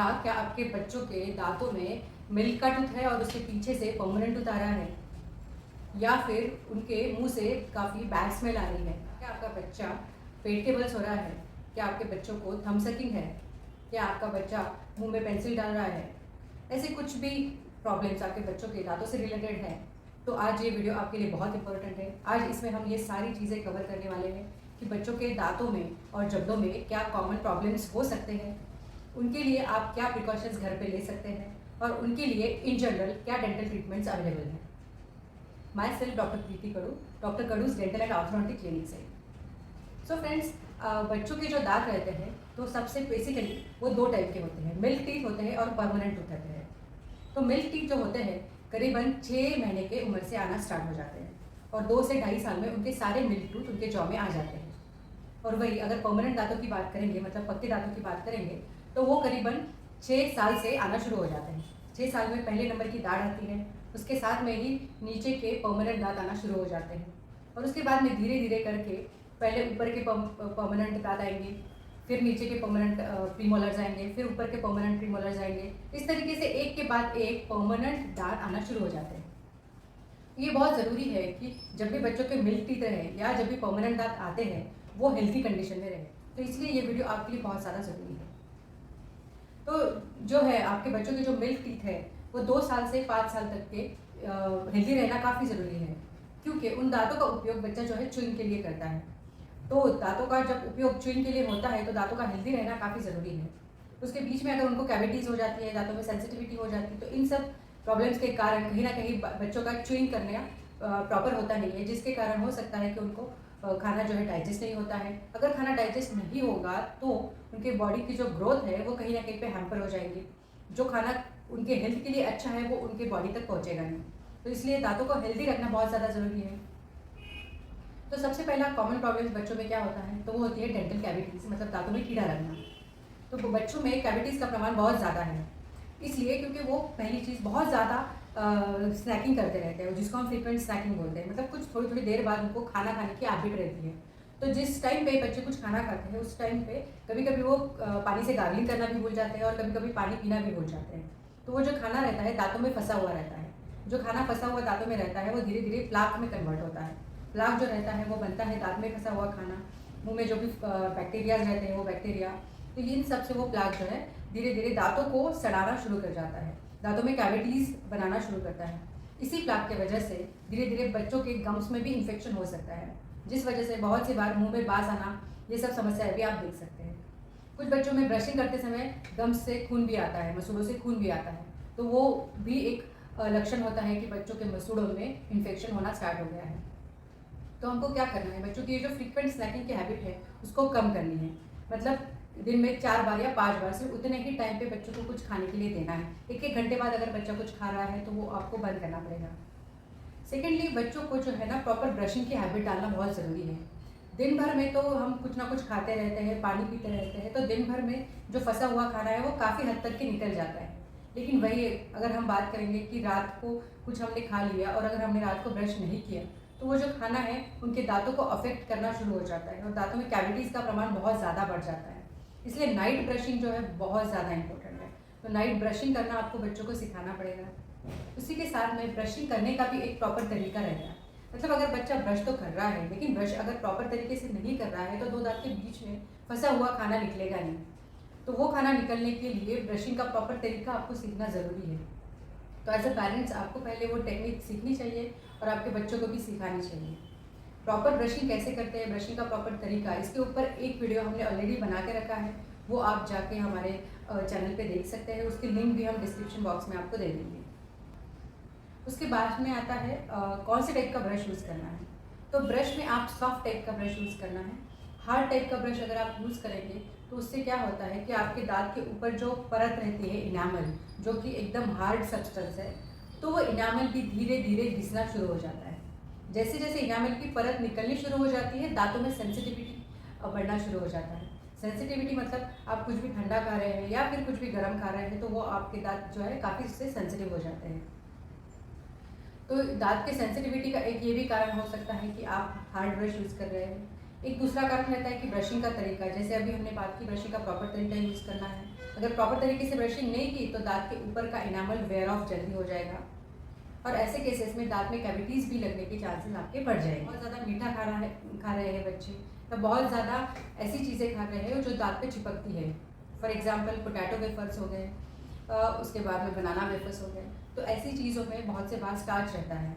था क्या आपके बच्चों के दांतों में मिल्क का टूथ है और उसके पीछे से परमानेंट टूथ आ रहा है, या फिर उनके मुंह से काफ़ी बैड स्मेल आ रही है? क्या आपका बच्चा पेट के बल्स हो रहा है? क्या आपके बच्चों को थंब सकिंग है? क्या आपका बच्चा मुंह में पेंसिल डाल रहा है? ऐसे कुछ भी प्रॉब्लम्स आपके बच्चों के दांतों से रिलेटेड है तो आज ये वीडियो आपके लिए बहुत इंपॉर्टेंट है। आज इसमें हम ये सारी चीज़ें कवर करने वाले हैं कि बच्चों के दांतों में और जबड़ों में क्या कॉमन प्रॉब्लम्स हो सकते हैं, उनके लिए आप क्या प्रिकॉशंस घर पे ले सकते हैं और उनके लिए इन जनरल क्या डेंटल ट्रीटमेंट्स अवेलेबल हैं। Myself doctor Preeti Kadu, doctor Kadu's dental and orthodontic clinic से। सो फ्रेंड्स, बच्चों के जो दांत रहते हैं तो सबसे बेसिकली वो दो टाइप के होते हैं, मिल्क टीथ होते हैं और परमानेंट टूथ होते हैं। तो मिल्क टीथ जो होते हैं करीबन 6 महीने के उम्र से आना स्टार्ट हो जाते हैं और 2 से 2.5 साल में उनके सारे मिल्क टूथ उनके जॉ में आ जाते हैं। और वही अगर परमानेंट दांतों की बात करेंगे, मतलब पक्के दांतों की बात करेंगे, तो वो करीबन 6 साल से आना शुरू हो जाते हैं। 6 साल में पहले नंबर की दाढ़ आती है, उसके साथ में ही नीचे के परमानेंट दांत आना शुरू हो जाते हैं और उसके बाद में धीरे धीरे करके पहले ऊपर के परमानेंट दांत आएंगे, फिर नीचे के परमानेंट प्रीमोलर्स आएंगे, फिर ऊपर के परमानेंट प्रीमोलर्स आएंगे। इस तरीके से एक के बाद एक परमानेंट दांत आना शुरू हो जाते हैं। ये बहुत ज़रूरी है कि जब भी बच्चों के मिल्क टीथ रहे या जब भी परमानेंट दांत आते हैं वो हेल्थी कंडीशन में रहे, तो इसलिए ये वीडियो आपके लिए बहुत ज़्यादा ज़रूरी है। तो जो है आपके बच्चों के जो मिल्क टीथ है वो 2 साल से 5 साल तक के हेल्दी रहना काफ़ी ज़रूरी है, क्योंकि उन दांतों का उपयोग बच्चा जो है च्युइंग के लिए करता है। तो दांतों का जब उपयोग च्युइंग के लिए होता है तो दांतों का हेल्दी रहना काफ़ी ज़रूरी है। उसके बीच में अगर उनको कैविटीज़ हो जाती है, दांतों में सेंसिटिविटी हो जाती है, तो इन सब प्रॉब्लम्स के कारण कहीं ना कहीं बच्चों का च्युइंग करना प्रॉपर होता नहीं है, जिसके कारण हो सकता है कि उनको खाना जो है डाइजेस्ट नहीं होता है। अगर खाना डाइजेस्ट नहीं होगा तो उनके बॉडी की जो ग्रोथ है वो कहीं ना कहीं पे हैम्पर हो जाएगी। जो खाना उनके हेल्थ के लिए अच्छा है वो उनके बॉडी तक पहुंचेगा नहीं, तो इसलिए दांतों को हेल्दी रखना बहुत ज़्यादा ज़रूरी है। तो सबसे पहला कॉमन प्रॉब्लम बच्चों में क्या होता है, तो वो होती है डेंटल कैविटीज़, मतलब दांतों में कीड़ा लगना। तो बच्चों में कैविटीज़ का प्रमाण बहुत ज़्यादा है, इसलिए क्योंकि वो पहली चीज़ बहुत ज़्यादा स्नैकिंग करते रहते हैं, जिसको हम फ्रीक्वेंट स्नैकिंग बोलते हैं। मतलब कुछ थोड़ी थोड़ी देर बाद उनको खाना खाने की आदत रहती है। तो जिस टाइम पे बच्चे कुछ खाना खाते हैं उस टाइम पे कभी कभी वो पानी से गार्गलिंग करना भी भूल जाते हैं और कभी कभी पानी पीना भी भूल जाते हैं। तो वो जो खाना रहता है दांतों में फंसा हुआ रहता है। जो खाना फंसा हुआ दांतों में रहता है वो धीरे धीरे प्लाक में कन्वर्ट होता है। प्लाक जो रहता है वो बनता है दांत में फंसा हुआ खाना, मुंह में जो भी बैक्टीरियाज रहते हैं वो बैक्टीरिया, तो इन सब से वो प्लाक जो है धीरे धीरे दांतों को सड़ाना शुरू कर जाता है, दांतों में कैविटीज़ बनाना शुरू करता है। इसी प्लाक के वजह से धीरे धीरे बच्चों के गम्स में भी इन्फेक्शन हो सकता है, जिस वजह से बहुत सी बार मुंह में बास आना, ये सब समस्याएं भी आप देख सकते हैं। कुछ बच्चों में ब्रशिंग करते समय गम्स से खून भी आता है, मसूड़ों से खून भी आता है, तो वो भी एक लक्षण होता है कि बच्चों के मसूड़ों में इन्फेक्शन होना स्टार्ट हो गया है। तो हमको क्या करना है, बच्चों की जो फ्रीक्वेंट स्नैकिंग की हैबिट है उसको कम करनी है। मतलब दिन में 4 बार या 5 बार सिर्फ उतने ही टाइम पे बच्चों को कुछ खाने के लिए देना है। 1-1 घंटे बाद अगर बच्चा कुछ खा रहा है तो वो आपको बंद करना पड़ेगा। सेकेंडली, बच्चों को जो है ना प्रॉपर ब्रशिंग की हैबिट डालना बहुत ज़रूरी है। दिन भर में तो हम कुछ ना कुछ खाते रहते हैं, पानी पीते रहते हैं, तो दिन भर में जो फंसा हुआ खाना है वो काफ़ी हद तक के निकल जाता है। लेकिन वही अगर हम बात करेंगे कि रात को कुछ हमने खा लिया और अगर हमने रात को ब्रश नहीं किया तो वो जो खाना है उनके दांतों को अफेक्ट करना शुरू हो जाता है और दांतों में कैविटीज़ का प्रमाण बहुत ज़्यादा बढ़ जाता है। इसलिए नाइट ब्रशिंग जो है बहुत ज़्यादा इंपॉर्टेंट है। तो नाइट ब्रशिंग करना आपको बच्चों को सिखाना पड़ेगा। उसी के साथ में ब्रशिंग करने का भी एक प्रॉपर तरीका रहेगा। मतलब अगर बच्चा ब्रश तो कर रहा है लेकिन ब्रश अगर प्रॉपर तरीके से नहीं कर रहा है तो 2 दांत के बीच में फंसा हुआ खाना निकलेगा नहीं। तो वो खाना निकलने के लिए ब्रशिंग का प्रॉपर तरीका आपको सीखना ज़रूरी है। तो एज अ पेरेंट्स आपको पहले वो टेक्निक सीखनी चाहिए और आपके बच्चों को भी सिखानी चाहिए। प्रॉपर ब्रशिंग कैसे करते हैं, ब्रशिंग का प्रॉपर तरीका, इसके ऊपर एक वीडियो हमने ऑलरेडी बना के रखा है, वो आप जाके हमारे चैनल पे देख सकते हैं। उसकी लिंक भी हम डिस्क्रिप्शन बॉक्स में आपको दे देंगे। उसके बाद में आता है कौन से टाइप का ब्रश यूज़ करना है। तो ब्रश में आप सॉफ्ट टाइप का ब्रश यूज़ करना है। हार्ड टाइप का ब्रश अगर आप यूज़ करेंगे तो उससे क्या होता है कि आपके दांत के ऊपर जो परत रहती है इनामल, जो कि एकदम हार्ड सब्सटेंस है, तो वो इनामल भी धीरे धीरे घिसना शुरू हो जाता है। जैसे जैसे इनामल की परत निकलनी शुरू हो जाती है दांतों में सेंसिटिविटी बढ़ना शुरू हो जाता है। सेंसिटिविटी मतलब आप कुछ भी ठंडा खा रहे हैं या फिर कुछ भी गर्म खा रहे हैं तो वो आपके दांत जो है काफ़ी उससे सेंसिटिव हो जाते हैं। तो दांत के सेंसिटिविटी का एक ये भी कारण हो सकता है कि आप हार्ड ब्रश यूज़ कर रहे हैं। एक दूसरा कारण रहता है कि ब्रशिंग का तरीका, जैसे अभी हमने बात की ब्रशिंग का प्रॉपर तरीका यूज़ करना है। अगर प्रॉपर तरीके से ब्रशिंग नहीं की तो दांत के ऊपर का इनामल वेयर ऑफ जल्दी हो जाएगा और ऐसे केसेस में दांत में कैविटीज़ भी लगने के चांसेस आपके बढ़ जाएंगे। बहुत ज़्यादा मीठा खा रहे हैं बच्चे, या बहुत ज़्यादा ऐसी चीज़ें खा रहे हैं जो दांत पे चिपकती है। फॉर एग्जांपल पोटैटो वेफर्स हो गए, उसके बाद में बनाना वेफर्स हो गए। तो ऐसी चीज़ों में बहुत से बार स्टार्च रहता है,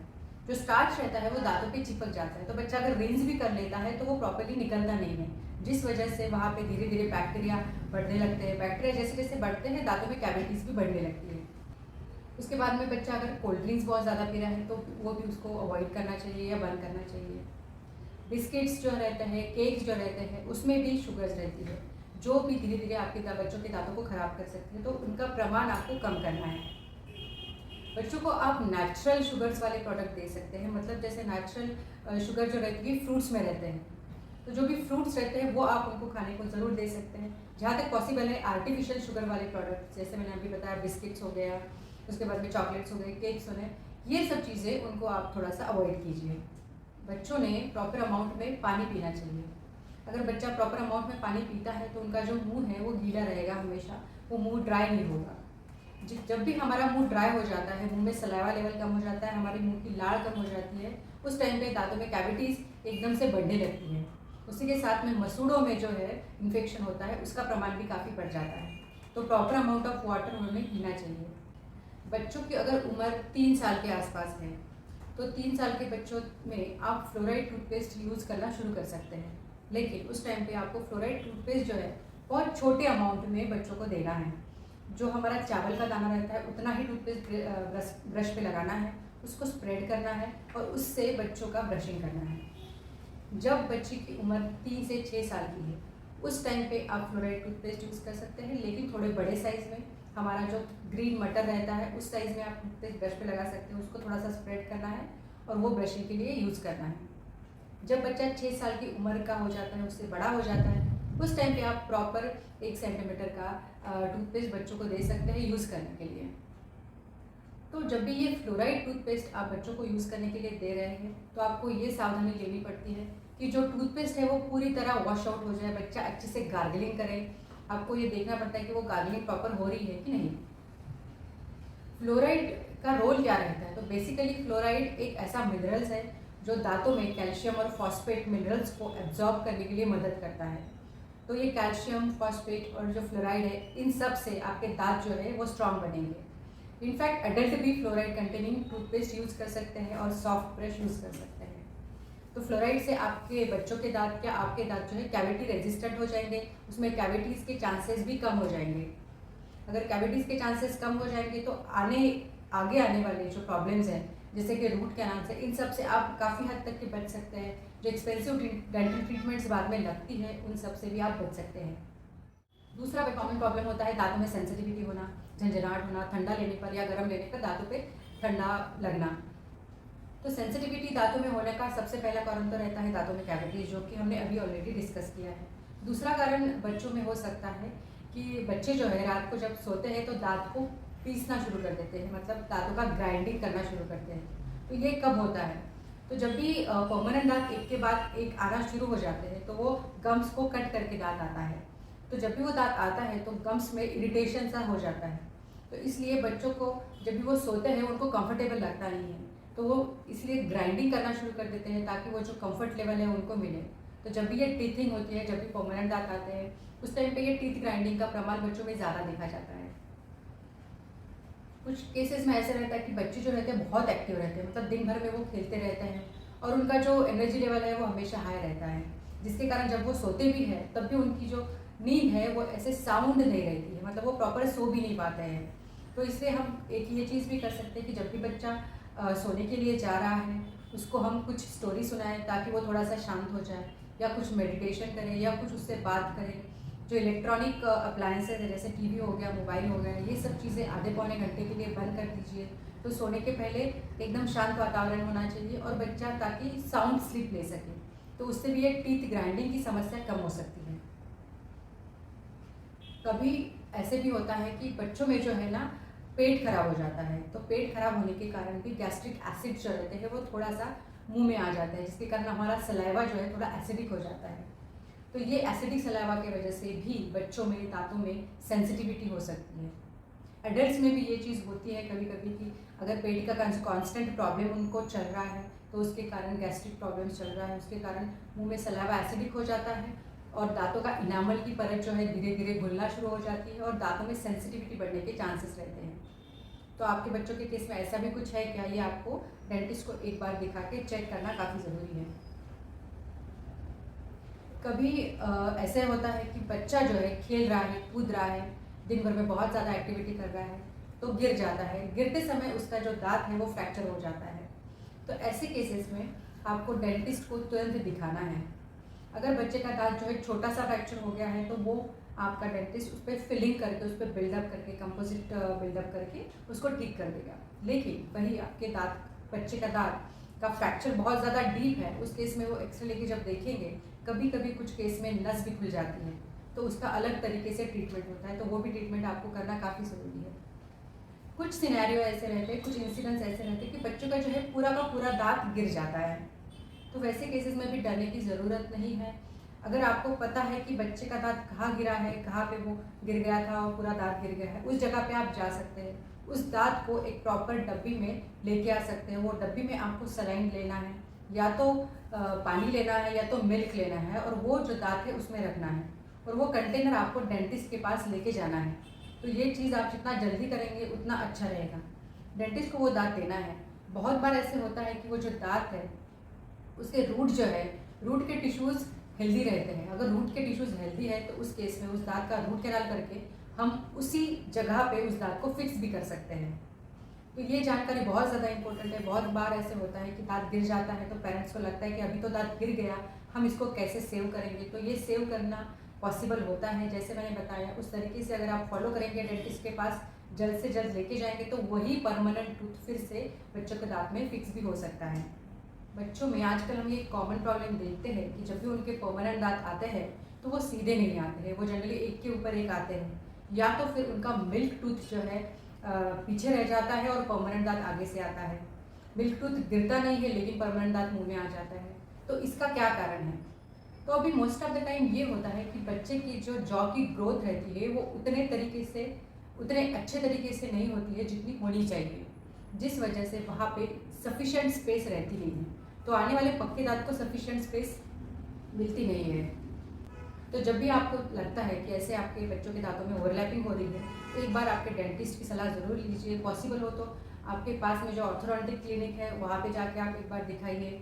जो स्टार्च रहता है वो दांतों पे चिपक जाता है। तो बच्चा अगर रिंस भी कर लेता है तो वो प्रॉपर्ली निकलता नहीं है, जिस वजह से वहाँ पे धीरे धीरे बैक्टीरिया बढ़ने लगते हैं। बैक्टीरिया जैसे जैसे बढ़ते हैं दांतों में कैविटीज़ भी बढ़ने लगती है। उसके बाद में बच्चा अगर कोल्ड ड्रिंक्स बहुत ज़्यादा पी रहा है तो वो भी उसको अवॉइड करना चाहिए या बंद करना चाहिए। बिस्किट्स जो रहते हैं, केक्स जो रहते हैं, उसमें भी शुगर्स रहती है, जो भी धीरे धीरे आपके बच्चों के दांतों को ख़राब कर सकती है। तो उनका प्रमाण आपको कम करना है। बच्चों को आप नेचुरल शुगर्स वाले प्रोडक्ट दे सकते हैं, मतलब जैसे नेचुरल शुगर जो रहती है फ्रूट्स में रहते हैं, तो जो भी फ्रूट्स रहते हैं वो आप उनको खाने को ज़रूर दे सकते हैं। जहाँ तक पॉसिबल है आर्टिफिशियल शुगर वाले प्रोडक्ट, जैसे मैंने अभी बताया बिस्किट्स हो गया, उसके बाद में चॉकलेट्स हो गए, केक्स हो गए, ये सब चीज़ें उनको आप थोड़ा सा अवॉइड कीजिए। बच्चों ने प्रॉपर अमाउंट में पानी पीना चाहिए। अगर बच्चा प्रॉपर अमाउंट में पानी पीता है तो उनका जो मुंह है वो गीला रहेगा हमेशा, वो मुंह ड्राई नहीं होगा। जब भी हमारा मुंह ड्राई हो जाता है, मुंह में सलाइवा लेवल कम हो जाता है, हमारे मुंह की लाड़ कम हो जाती है, उस टाइम पे दांतों में कैविटीज़ एकदम से बढ़ने लगती है। उसी के साथ में मसूड़ों में जो है इन्फेक्शन होता है, उसका प्रमाण भी काफ़ी बढ़ जाता है। तो प्रॉपर अमाउंट ऑफ वाटर उन्हें पीना चाहिए। बच्चों की अगर उम्र 3 साल के आसपास है तो 3 साल के बच्चों में आप फ्लोराइड टूथपेस्ट यूज़ करना शुरू कर सकते हैं, लेकिन उस टाइम पे आपको फ्लोराइड टूथपेस्ट जो है बहुत छोटे अमाउंट में बच्चों को देना है। जो हमारा चावल का दाना रहता है उतना ही टूथपेस्ट ब्रश पे लगाना है, उसको स्प्रेड करना है और उससे बच्चों का ब्रशिंग करना है। जब बच्ची की उम्र 3 से 6 साल की है उस टाइम पे आप फ्लोराइड टूथपेस्ट यूज़ कर सकते हैं, लेकिन थोड़े बड़े साइज़ में। हमारा जो ग्रीन मटर रहता है उस साइज़ में आप टूथपेस्ट ब्रश पे लगा सकते हैं, उसको थोड़ा सा स्प्रेड करना है और वो ब्रशिंग के लिए यूज़ करना है। जब बच्चा 6 साल की उम्र का हो जाता है, उससे बड़ा हो जाता है, उस टाइम पे आप प्रॉपर 1 सेंटीमीटर का टूथपेस्ट बच्चों को दे सकते हैं यूज़ करने के लिए। तो जब भी ये फ्लोराइड टूथपेस्ट आप बच्चों को यूज़ करने के लिए दे रहे हैं तो आपको ये सावधानी लेनी पड़ती है कि जो टूथपेस्ट है वो पूरी तरह वॉश आउट हो जाए, बच्चा अच्छे से गार्गलिंग करे। आपको ये देखना पड़ता है कि वो गार्गलिंग प्रॉपर हो रही है कि नहीं। फ्लोराइड का रोल क्या रहता है? तो बेसिकली फ्लोराइड एक ऐसा मिनरल्स है जो दांतों में कैल्शियम और फॉस्फेट मिनरल्स को एब्जॉर्ब करने के लिए मदद करता है। तो ये कैल्शियम, फॉस्फेट और जो फ्लोराइड है, इन सब से आपके दांत जो है वो स्ट्रांग बनेंगे। इनफैक्ट एडल्ट भी फ्लोराइड कंटेनिंग टूथपेस्ट यूज़ कर सकते हैं और सॉफ्ट ब्रश यूज़ कर सकते हैं। तो फ्लोराइड से आपके बच्चों के दांत क्या आपके दांत जो है कैविटी रेजिस्टेंट हो जाएंगे, उसमें कैविटीज़ के चांसेस भी कम हो जाएंगे। अगर कैविटीज़ के चांसेस कम हो जाएंगे तो आगे आने वाले जो प्रॉब्लम्स हैं जैसे कि रूट कैनाल से, इन सब से आप काफ़ी हद तक के बच सकते हैं। जो एक्सपेंसिव डेंटल ट्रीटमेंट्स बाद में लगती है उन सब से भी आप बच सकते हैं। दूसरा कॉमन प्रॉब्लम होता है दांतों में सेंसिटिविटी होना, झंझनाहट होना, ठंडा लेने पर या गर्म लेने पर दांतों पे ठंडा लगना। तो सेंसिटिविटी दांतों में होने का सबसे पहला कारण तो रहता है दांतों में कैविटीज, जो कि हमने अभी ऑलरेडी डिस्कस किया है। दूसरा कारण बच्चों में हो सकता है कि बच्चे जो है रात को जब सोते हैं तो दांत को पीसना शुरू कर देते हैं, मतलब दांतों का ग्राइंडिंग करना शुरू करते हैं। तो ये कब होता है? तो जब भी परमानेंट दांत एक के बाद एक आना शुरू हो जाते हैं तो वो गम्स को कट करके दांत आता है। तो जब भी वो दांत आता है तो गम्स में इरिटेशन सा हो जाता है। तो इसलिए बच्चों को जब भी वो सोते हैं उनको कंफर्टेबल लगता नहीं है, तो वो इसलिए ग्राइंडिंग करना शुरू कर देते हैं ताकि वो जो कंफर्ट लेवल है उनको मिले। तो जब भी ये टीथिंग होती है, जब भी परमानेंट दांत आते हैं, उस टाइम पे ये टीथ ग्राइंडिंग का प्रमाण बच्चों में ज़्यादा देखा जाता है। कुछ केसेस में ऐसे रहता है कि बच्चे जो रहते हैं बहुत एक्टिव रहते हैं, मतलब दिन भर में वो खेलते रहते हैं और उनका जो एनर्जी लेवल है वो हमेशा हाई रहता है, जिसके कारण जब वो सोते भी हैं तब भी उनकी जो नींद है वो ऐसे साउंड नहीं रहती है, मतलब वो प्रॉपर सो भी नहीं पाते हैं। तो इसलिए हम एक ये चीज़ भी कर सकते हैं कि जब भी बच्चा सोने के लिए जा रहा है उसको हम कुछ स्टोरी सुनाएं ताकि वो थोड़ा सा शांत हो जाए, या कुछ मेडिटेशन करें या कुछ उससे बात करें। जो इलेक्ट्रॉनिक अप्लायंसेज है जैसे टीवी हो गया, मोबाइल हो गया, ये सब चीज़ें आधे पौने घंटे के लिए बंद कर दीजिए। तो सोने के पहले एकदम शांत वातावरण होना चाहिए और बच्चा ताकि साउंड स्लीप ले सके, तो उससे भी एक टीथ ग्राइंडिंग की समस्या कम हो सकती है। कभी ऐसे भी होता है कि बच्चों में जो है ना पेट खराब हो जाता है, तो पेट खराब होने के कारण भी गैस्ट्रिक एसिड जो रहते हैं वो थोड़ा सा मुंह में आ जाता है, जिसके कारण हमारा सलाइवा जो है थोड़ा एसिडिक हो जाता है। तो ये एसिडिक सलाइवा की वजह से भी बच्चों में दांतों में सेंसिटिविटी हो सकती है। एडल्ट्स में भी ये चीज़ होती है कभी कभी कि अगर पेट का कांस्टेंट प्रॉब्लम उनको चल रहा है तो उसके कारण गैस्ट्रिक प्रॉब्लम चल रहा है, उसके कारण मुंह में सलाइवा एसिडिक हो जाता है और दांतों का इनामल की परत जो है धीरे धीरे घुलना शुरू हो जाती है और दांतों में सेंसिटिविटी बढ़ने के चांसेस रहते हैं। तो आपके बच्चों के केस में ऐसा भी कुछ है क्या, ये आपको डेंटिस्ट को एक बार दिखा के चेक करना काफ़ी ज़रूरी है। कभी ऐसे होता है कि बच्चा जो है खेल रहा है, कूद रहा है, दिन भर में बहुत ज़्यादा एक्टिविटी कर रहा है तो गिर जाता है, गिरते समय उसका जो दांत है वो फ्रैक्चर हो जाता है। तो ऐसे केसेस में आपको डेंटिस्ट को तुरंत दिखाना है। अगर बच्चे का दांत जो है छोटा सा फ्रैक्चर हो गया है तो वो आपका डेंटिस्ट उस पर फिलिंग करके, उस पर बिल्डअप करके, कंपोजिट बिल्डअप करके उसको ठीक कर देगा। लेकिन वही आपके दांत, बच्चे का दांत का फ्रैक्चर बहुत ज़्यादा डीप है, उस केस में वो एक्सरे लेके जब देखेंगे, कभी कभी कुछ केस में नस भी खुल जाती है तो उसका अलग तरीके से ट्रीटमेंट होता है, तो वो भी ट्रीटमेंट आपको करना काफ़ी ज़रूरी है। कुछ सिनेरियो ऐसे रहते हैं, कुछ इंसिडेंट्स ऐसे रहते हैं कि बच्चों का जो है पूरा का पूरा दांत गिर जाता है, तो वैसे केसेस में भी डरने की ज़रूरत नहीं है। अगर आपको पता है कि बच्चे का दांत कहाँ गिरा है, कहाँ पे वो गिर गया था और पूरा दांत गिर गया है, उस जगह पे आप जा सकते हैं, उस दांत को एक प्रॉपर डब्बी में लेके आ सकते हैं। वो डब्बी में आपको सलाइन लेना है, या तो पानी लेना है या तो मिल्क लेना है और वो जो दांत है उसमें रखना है और वो कंटेनर आपको डेंटिस्ट के पास लेके जाना है। तो ये चीज़ आप जितना जल्दी करेंगे उतना अच्छा रहेगा। डेंटिस्ट को वो दांत देना है। बहुत बार ऐसे होता है कि वो जो दांत है उसके रूट जो है, रूट के टिश्यूज़ हेल्दी रहते हैं। अगर रूट के टिश्यूज़ हेल्दी है तो उस केस में उस दांत का रूट कैनाल करके हम उसी जगह पे उस दांत को फिक्स भी कर सकते हैं। तो ये जानकारी बहुत ज़्यादा इंपॉर्टेंट है। बहुत बार ऐसे होता है कि दांत गिर जाता है तो पेरेंट्स को लगता है कि अभी तो दांत गिर गया, हम इसको कैसे सेव करेंगे। तो ये सेव करना पॉसिबल होता है, जैसे मैंने बताया उस तरीके से अगर आप फॉलो करेंगे, डेंटिस्ट के पास जल्द से जल्द लेके जाएंगे तो वही परमानेंट टूथ फिर से बच्चों के दांत में फिक्स भी हो सकता है। बच्चों में आजकल हम ये कॉमन प्रॉब्लम देखते हैं कि जब भी उनके परमानेंट दांत आते हैं तो वो सीधे नहीं आते हैं, वो जनरली एक के ऊपर एक आते हैं, या तो फिर उनका मिल्क टूथ जो है पीछे रह जाता है और परमानेंट दांत आगे से आता है। मिल्क टूथ गिरता नहीं है लेकिन परमानेंट दांत मुंह में आ जाता है। तो इसका क्या कारण है? तो अभी मोस्ट ऑफ द टाइम ये होता है कि बच्चे की जो जॉ की ग्रोथ रहती है वो उतने अच्छे तरीके से नहीं होती है जितनी होनी चाहिए, जिस वजह से वहाँ पे सफिशिएंट स्पेस रहती नहीं है। तो आने वाले पक्के दांत को सफिशिएंट स्पेस मिलती नहीं है। तो जब भी आपको लगता है कि ऐसे आपके बच्चों के दांतों में ओवरलैपिंग हो रही है तो एक बार आपके डेंटिस्ट की सलाह ज़रूर लीजिए। पॉसिबल हो तो आपके पास में जो ऑर्थोडोंटिक क्लिनिक है वहाँ पे जाके आप एक बार दिखाइए।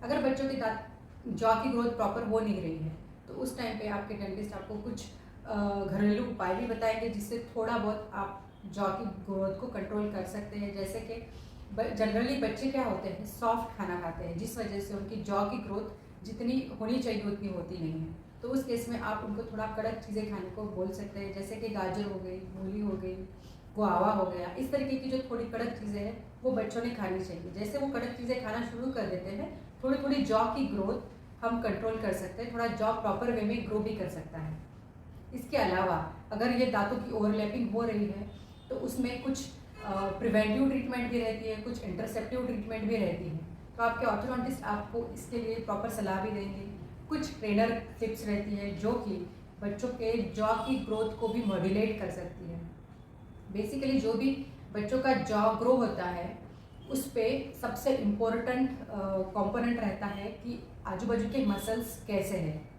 अगर बच्चों के दांत जॉ की ग्रोथ प्रॉपर हो नहीं रही है तो उस टाइम पे आपके डेंटिस्ट आपको कुछ घरेलू उपाय भी बताएंगे जिससे थोड़ा बहुत आप जॉ की ग्रोथ को कंट्रोल कर सकते हैं। जैसे कि जनरली बच्चे क्या होते हैं, सॉफ्ट खाना खाते हैं, जिस वजह से उनकी जॉ की ग्रोथ जितनी होनी चाहिए उतनी होती नहीं है। तो उस केस में आप उनको थोड़ा कड़क चीज़ें खाने को बोल सकते हैं, जैसे कि गाजर हो गई, मूली हो गई, गुआवा हो गया। इस तरीके की जो थोड़ी कड़क चीज़ें हैं वो बच्चों ने खानी चाहिए। जैसे वो कड़क चीज़ें खाना शुरू कर देते हैं थोड़ी थोड़ी जॉ की ग्रोथ हम कंट्रोल कर सकते हैं, थोड़ा जॉ प्रॉपर वे में ग्रो भी कर सकता है। इसके अलावा अगर ये दांतों की ओवरलैपिंग हो रही है तो उसमें कुछ प्रिवेंटिव ट्रीटमेंट भी रहती है, कुछ इंटरसेप्टिव ट्रीटमेंट भी रहती है। तो आपके ऑर्थोडोंटिस्ट आपको इसके लिए प्रॉपर सलाह भी देंगे। कुछ ट्रेनर टिप्स रहती है जो कि बच्चों के जॉ की ग्रोथ को भी मॉड्यूलेट कर सकती है। बेसिकली जो भी बच्चों का जॉ ग्रो होता है उस पर सबसे इम्पोर्टेंट कंपोनेंट रहता है कि आजू बाजू के मसल्स कैसे हैं।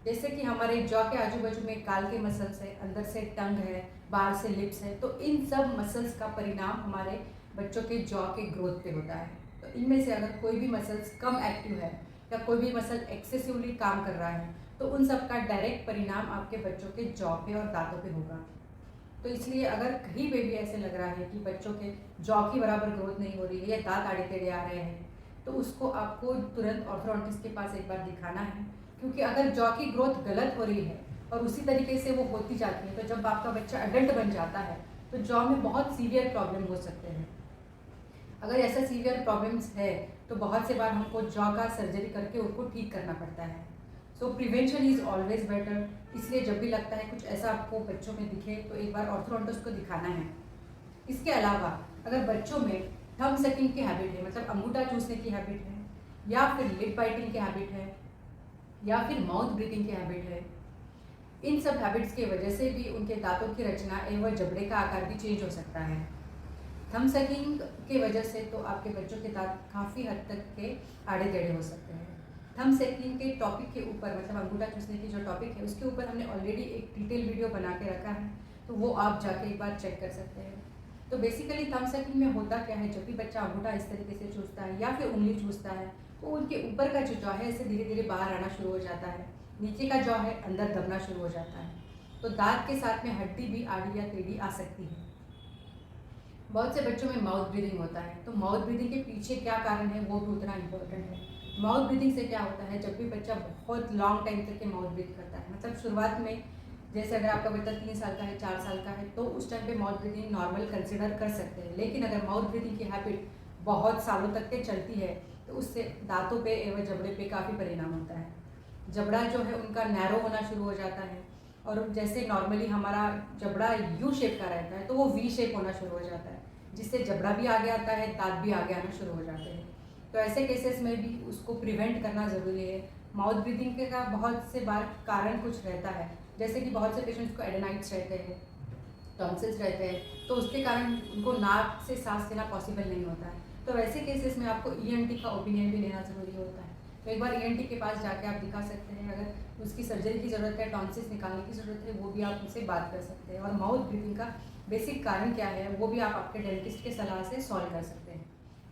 जैसे कि हमारे जॉ के आजू बाजू में गाल के मसल्स है, अंदर से टंग है, बाहर से लिप्स है, तो इन सब मसल्स का परिणाम हमारे बच्चों के जॉ के ग्रोथ पे होता है। तो इनमें से अगर कोई भी मसल्स कम एक्टिव है या कोई भी मसल एक्सेसिवली काम कर रहा है तो उन सब का डायरेक्ट परिणाम आपके बच्चों के जॉ पे और दांतों पे होगा। तो इसलिए अगर कहीं पे भी ऐसे लग रहा है कि बच्चों के जॉ की बराबर ग्रोथ नहीं हो रही है या दांत आड़े टेढ़े आ रहे हैं तो उसको आपको तुरंत ऑर्थोडोंटिस्ट के पास एक बार दिखाना है। क्योंकि अगर जॉ की ग्रोथ गलत हो रही है और उसी तरीके से वो होती जाती है तो जब आपका बच्चा अडल्ट बन जाता है तो जॉ में बहुत सीवियर प्रॉब्लम हो सकते हैं। अगर ऐसा सीवियर प्रॉब्लम्स है तो बहुत से बार हमको जॉ का सर्जरी करके उनको ठीक करना पड़ता है। सो प्रिवेंशन इज़ ऑलवेज बेटर। इसलिए जब भी लगता है कुछ ऐसा आपको बच्चों में दिखे तो एक बार ऑर्थोडोंटिस्ट को दिखाना है। इसके अलावा अगर बच्चों में थंब सकिंग की हैबिट है, मतलब अंगूठा चूसने की हैबिट है, या फिर लिप बाइटिंग की हैबिट है, या फिर माउथ ब्रीथिंग की हैबिट है, इन सब हैबिट्स की वजह से भी उनके दांतों की रचना एवं जबड़े का आकार भी चेंज हो सकता है। थंब सकिंग की वजह से तो आपके बच्चों के दांत काफ़ी हद तक के आड़े टेढ़े हो सकते हैं। थंब सकिंग के टॉपिक के ऊपर, मतलब अंगूठा चूसने की जो टॉपिक है उसके ऊपर हमने ऑलरेडी एक डिटेल वीडियो बना के रखा है, तो वो आप जाके एक बार चेक कर सकते हैं। तो बेसिकली थंब सकिंग में होता क्या है, जब भी बच्चा अंगूठा इस तरीके से चूसता है या फिर उंगली चूसता है तो उनके ऊपर का जो जॉ है ऐसे धीरे धीरे बाहर आना शुरू हो जाता है, नीचे का जॉ है अंदर दबना शुरू हो जाता है। तो दांत के साथ में हड्डी भी आड़ी या टेढ़ी आ सकती है। बहुत से बच्चों में माउथ ब्रीदिंग होता है, तो माउथ ब्रीदिंग के पीछे क्या कारण है वो भी उतना इम्पोर्टेंट है। माउथ ब्रीदिंग से क्या होता है, जब भी बच्चा बहुत लॉन्ग टाइम तक के माउथ ब्रीथ करता है, मतलब शुरुआत में जैसे अगर आपका बच्चा 3 साल का है 4 साल का है तो उस टाइम पे माउथ ब्रीदिंग नॉर्मल कंसिडर कर सकते हैं। लेकिन अगर माउथ ब्रीदिंग की हैबिट बहुत सालों तक के चलती है तो उससे दांतों पे एवं जबड़े पे काफ़ी परिणाम होता है। जबड़ा जो है उनका नैरो होना शुरू हो जाता है, और जैसे नॉर्मली हमारा जबड़ा यू शेप का रहता है तो वो वी शेप होना शुरू हो जाता है, जिससे जबड़ा भी आगे आता है, दांत भी आगे आना शुरू हो जाते हैं। तो ऐसे केसेस में भी उसको प्रिवेंट करना ज़रूरी है। माउथ ब्रीदिंग के का बहुत से बार कारण कुछ रहता है, जैसे कि बहुत से पेशेंट्स को एडेनाइट्स रहते हैं, टॉन्सिल्स रहते हैं, तो उसके कारण उनको नाक से सांस लेना पॉसिबल नहीं होता है। तो वैसे केसेस में आपको ईएनटी का ओपिनियन भी लेना ज़रूरी होता है। तो एक बार ईएनटी के पास जाके आप दिखा सकते हैं। अगर उसकी सर्जरी की ज़रूरत है, टॉन्सिल्स निकालने की ज़रूरत है, वो भी आप उनसे बात कर सकते हैं। और माउथ ब्रीदिंग का बेसिक कारण क्या है वो भी आप आपके डेंटिस्ट के सलाह से सॉल्व कर सकते हैं।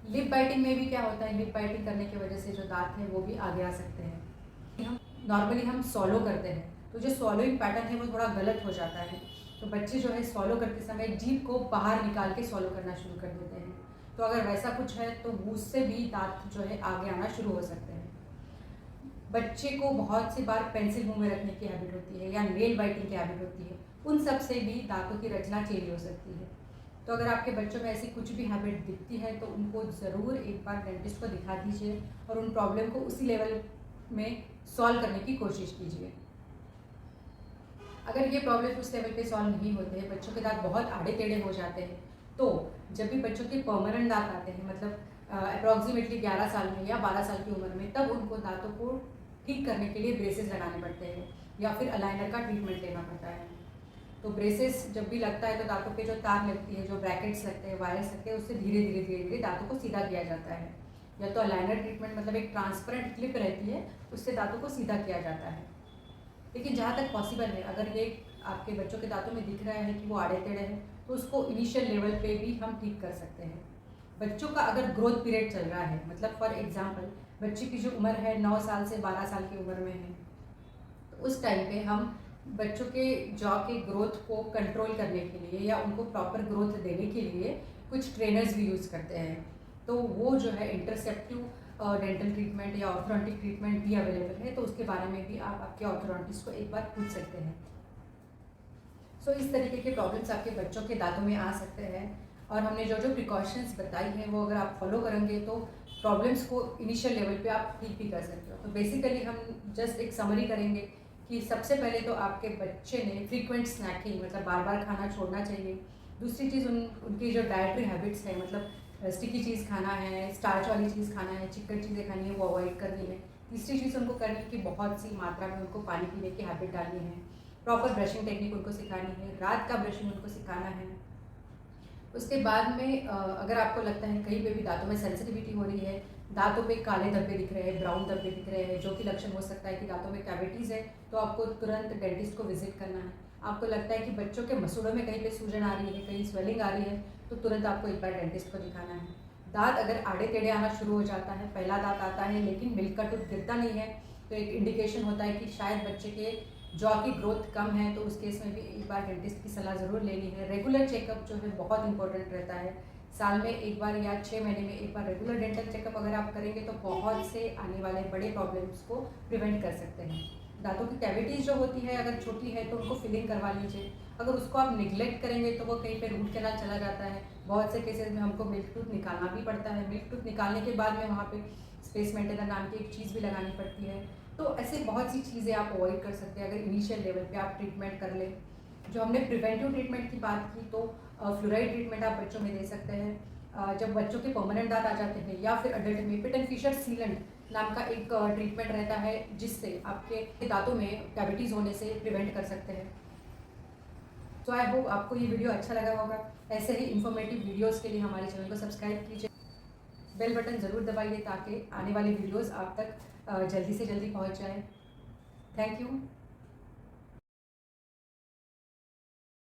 लिप बाइटिंग में भी क्या होता है, लिप बाइटिंग करने की वजह से जो दांत हैं वो भी आगे आ सकते हैं। हम नॉर्मली हम सॉलो करते हैं तो जो सॉलोइंग पैटर्न है वो थोड़ा गलत हो जाता है, तो बच्चे जो है सॉलो करते समय जीभ को बाहर निकाल के सॉलो करना शुरू कर देते हैं। तो अगर वैसा कुछ है तो उससे भी दांत जो है आगे आना शुरू हो सकते हैं। बच्चे को बहुत सी बार पेंसिल मुंह में रखने की हैबिट होती है या नेल बाइटिंग की हैबिट होती है, उन सब से भी दांतों की रचना चेंज हो सकती है। तो अगर आपके बच्चों में ऐसी कुछ भी हैबिट दिखती है तो उनको ज़रूर एक बार डेंटिस्ट को दिखा दीजिए और उन प्रॉब्लम को उसी लेवल में सॉल्व करने की कोशिश कीजिए। अगर ये प्रॉब्लम उस लेवल पे सॉल्व नहीं होते हैं, बच्चों के दांत बहुत आड़े टेढ़े हो जाते हैं, तो जब भी बच्चों के परमानेंट दांत आते हैं, मतलब अप्रॉक्सीमेटली 11 साल में या 12 साल की उम्र में, तब उनको दांतों को ठीक करने के लिए ब्रेसेस लगाने पड़ते हैं या फिर अलाइनर का ट्रीटमेंट लेना पड़ता है। तो ब्रेसेस जब भी लगता है तो दांतों पे जो तार लगती है, जो ब्रैकेट्स लगते हैं, वायर्स लगते हैं, उससे धीरे धीरे धीरे धीरे दांतों को सीधा किया जाता है। या तो अलाइनर ट्रीटमेंट, मतलब एक ट्रांसपेरेंट क्लिप रहती है, उससे दांतों को सीधा किया जाता है। लेकिन जहाँ तक पॉसिबल है, अगर ये आपके बच्चों के दांतों में दिख रहा है कि वो आड़े टेढ़े हैं, तो उसको इनिशियल लेवल पे भी हम ठीक कर सकते हैं। बच्चों का अगर ग्रोथ पीरियड चल रहा है, मतलब फॉर एग्जांपल बच्चे की जो उम्र है 9 साल से 12 साल की उम्र में है, तो उस टाइम पे हम बच्चों के जॉ के ग्रोथ को कंट्रोल करने के लिए या उनको प्रॉपर ग्रोथ देने के लिए कुछ ट्रेनर्स भी यूज़ करते हैं। तो वो जो है इंटरसेप्टिव डेंटल ट्रीटमेंट या ऑर्थोडोंटिक ट्रीटमेंट भी अवेलेबल है, तो उसके बारे में भी आप आपके ऑर्थोडोंटिस्ट को एक बार पूछ सकते हैं। सो इस तरीके के प्रॉब्लम्स आपके बच्चों के दांतों में आ सकते हैं, और हमने जो जो प्रिकॉशंस बताई हैं वो अगर आप फॉलो करेंगे तो प्रॉब्लम्स को इनिशियल लेवल पे आप ठीक भी कर सकते हो। तो बेसिकली हम जस्ट एक समरी करेंगे कि सबसे पहले तो आपके बच्चे ने फ्रीक्वेंट स्नैकिंग, मतलब बार बार खाना छोड़ना चाहिए। दूसरी चीज़ उनकी जो डाइटरी हैबिट्स है, मतलब स्टिकी चीज़ खाना है, स्टार्च वाली चीज़ खाना है, चिकन चीज़ें खानी है, वो अवॉइड करनी है। तीसरी चीज़ उनको करनी है कि बहुत सी मात्रा में उनको पानी पीने की हैबिट डालनी है। प्रॉपर ब्रशिंग टेक्निक उनको सिखानी है, रात का ब्रशिंग उनको सिखाना है। उसके बाद में अगर आपको लगता है कहीं पे भी दांतों में सेंसिटिविटी हो रही है, दांतों पे काले धब्बे दिख रहे हैं, ब्राउन धब्बे दिख रहे हैं, जो कि लक्षण हो सकता है कि दांतों में कैविटीज़ है, तो आपको तुरंत डेंटिस्ट को विजिट करना है। आपको लगता है कि बच्चों के मसूड़ों में कहीं पे सूजन आ रही है, कहीं स्वेलिंग आ रही है, तो तुरंत आपको एक बार डेंटिस्ट को दिखाना है। दांत अगर आड़े टेढ़े आना शुरू हो जाता है, पहला दांत आता है लेकिन मिल्क का टूथ गिरता नहीं है, तो एक इंडिकेशन होता है कि शायद बच्चे के जॉ की ग्रोथ कम है, तो उस केस में भी एक बार डेंटिस्ट की सलाह ज़रूर लेनी है। रेगुलर चेकअप जो है बहुत इंपॉर्टेंट रहता है। साल में एक बार या 6 महीने में एक बार रेगुलर डेंटल चेकअप अगर आप करेंगे तो बहुत से आने वाले बड़े प्रॉब्लम्स को प्रिवेंट कर सकते हैं। दांतों की कैविटीज़ जो होती है अगर छोटी है तो उनको फिलिंग करवा लीजिए। अगर उसको आप निगलेक्ट करेंगे तो वो कहीं पे रूट कैनाल चला जाता है। बहुत से केसेस में हमको मिल्क टूथ निकालना भी पड़ता है। मिल्क टूथ निकालने के बाद में वहाँ पे स्पेस मेंटेनर नाम की एक चीज़ भी लगानी पड़ती है। तो ऐसे बहुत सी चीज़ें आप अवॉइड कर सकते हैं अगर इनिशियल लेवल पे आप ट्रीटमेंट कर लें। जो हमने प्रिवेंटिव ट्रीटमेंट की बात की, तो फ्लोराइड ट्रीटमेंट आप बच्चों में दे सकते हैं। जब बच्चों के परमानेंट दांत आ जाते हैं या फिर अडल्ट में पिट एंड फिशर सीलेंट नाम का एक ट्रीटमेंट रहता है जिससे आपके दांतों में कैविटीज़ होने से प्रिवेंट कर सकते हैं। तो आई होप आपको ये वीडियो अच्छा लगा होगा। ऐसे ही इंफॉर्मेटिव वीडियोस के लिए हमारे चैनल को सब्सक्राइब कीजिए, बेल बटन ज़रूर दबाइए ताकि आने वाली वीडियोस आप तक जल्दी से जल्दी पहुंच जाए। Thank you.